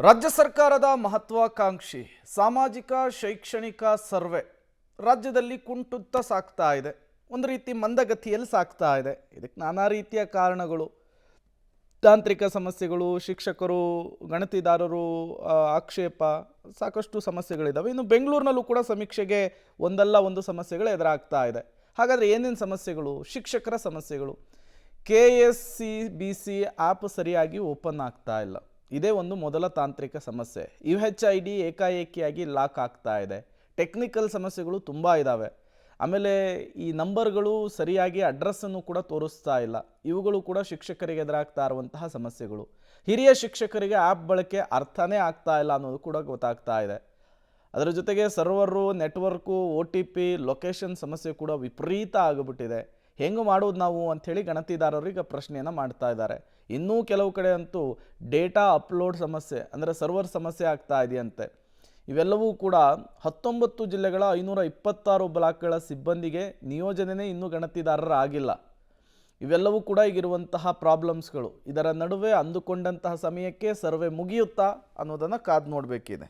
ರಾಜ್ಯ ಸರ್ಕಾರದ ಮಹತ್ವಾಕಾಂಕ್ಷಿ ಸಾಮಾಜಿಕ ಶೈಕ್ಷಣಿಕ ಸರ್ವೆ ರಾಜ್ಯದಲ್ಲಿ ಕುಂಟುತ್ತಾ ಸಾಗ್ತಾ ಇದೆ. ಒಂದು ರೀತಿ ಮಂದಗತಿಯಲ್ಲಿ ಸಾಗ್ತಾ ಇದೆ. ಇದಕ್ಕೆ ನಾನಾ ರೀತಿಯ ಕಾರಣಗಳು, ತಾಂತ್ರಿಕ ಸಮಸ್ಯೆಗಳು, ಶಿಕ್ಷಕರು, ಗಣತಿದಾರರು ಆಕ್ಷೇಪ, ಸಾಕಷ್ಟು ಸಮಸ್ಯೆಗಳಿದ್ದಾವೆ. ಇನ್ನು ಬೆಂಗಳೂರಿನಲ್ಲೂ ಕೂಡ ಸಮೀಕ್ಷೆಗೆ ಒಂದಲ್ಲ ಒಂದು ಸಮಸ್ಯೆಗಳು ಎದುರಾಗ್ತಾ ಇದೆ. ಹಾಗಾದರೆ ಏನೇನು ಸಮಸ್ಯೆಗಳು? ಶಿಕ್ಷಕರ ಸಮಸ್ಯೆಗಳು. KSCBC ಆ್ಯಪ್ ಸರಿಯಾಗಿ ಓಪನ್ ಆಗ್ತಾ ಇಲ್ಲ, ಇದೇ ಒಂದು ಮೊದಲ ತಾಂತ್ರಿಕ ಸಮಸ್ಯೆ. UHID ಏಕಾಏಕಿಯಾಗಿ ಲಾಕ್ ಆಗ್ತಾ ಇದೆ. ಟೆಕ್ನಿಕಲ್ ಸಮಸ್ಯೆಗಳು ತುಂಬ ಇದ್ದಾವೆ. ಆಮೇಲೆ ಈ ನಂಬರ್ಗಳು ಸರಿಯಾಗಿ ಅಡ್ರೆಸ್ಸನ್ನು ಕೂಡ ತೋರಿಸ್ತಾ ಇಲ್ಲ. ಇವುಗಳು ಕೂಡ ಶಿಕ್ಷಕರಿಗೆ ಎದುರಾಗ್ತಾ ಇರುವಂತಹ ಸಮಸ್ಯೆಗಳು. ಹಿರಿಯ ಶಿಕ್ಷಕರಿಗೆ ಆ್ಯಪ್ ಬಳಕೆ ಅರ್ಥನೇ ಆಗ್ತಾ ಇಲ್ಲ ಅನ್ನೋದು ಕೂಡ ಗೊತ್ತಾಗ್ತಾ ಇದೆ. ಅದರ ಜೊತೆಗೆ ಸರ್ವರು, ನೆಟ್ವರ್ಕು, OTP, ಲೊಕೇಶನ್ ಸಮಸ್ಯೆ ಕೂಡ ವಿಪರೀತ ಆಗಿಬಿಟ್ಟಿದೆ. ಹೆಂಗೆ ಮಾಡೋದು ನಾವು ಅಂಥೇಳಿ ಗಣತಿದಾರರು ಈಗ ಪ್ರಶ್ನೆಯನ್ನು ಮಾಡ್ತಾ ಇದ್ದಾರೆ. ಇನ್ನೂ ಕೆಲವು ಕಡೆ ಅಂತೂ ಡೇಟಾ ಅಪ್ಲೋಡ್ ಸಮಸ್ಯೆ, ಅಂದರೆ ಸರ್ವರ್ ಸಮಸ್ಯೆ ಆಗ್ತಾ ಇದೆಯಂತೆ. ಇವೆಲ್ಲವೂ ಕೂಡ 19 ಜಿಲ್ಲೆಗಳ 526 ಬ್ಲಾಕ್ಗಳ ಸಿಬ್ಬಂದಿಗೆ ನಿಯೋಜನೆ ಇನ್ನೂ ಗಣತಿದಾರರ ಆಗಿಲ್ಲ. ಇವೆಲ್ಲವೂ ಕೂಡ ಈಗಿರುವಂತಹ ಪ್ರಾಬ್ಲಮ್ಸ್ಗಳು. ಇದರ ನಡುವೆ ಅಂದುಕೊಂಡಂತಹ ಸಮಯಕ್ಕೆ ಸರ್ವೆ ಮುಗಿಯುತ್ತಾ ಅನ್ನೋದನ್ನು ಕಾದು ನೋಡಬೇಕಿದೆ.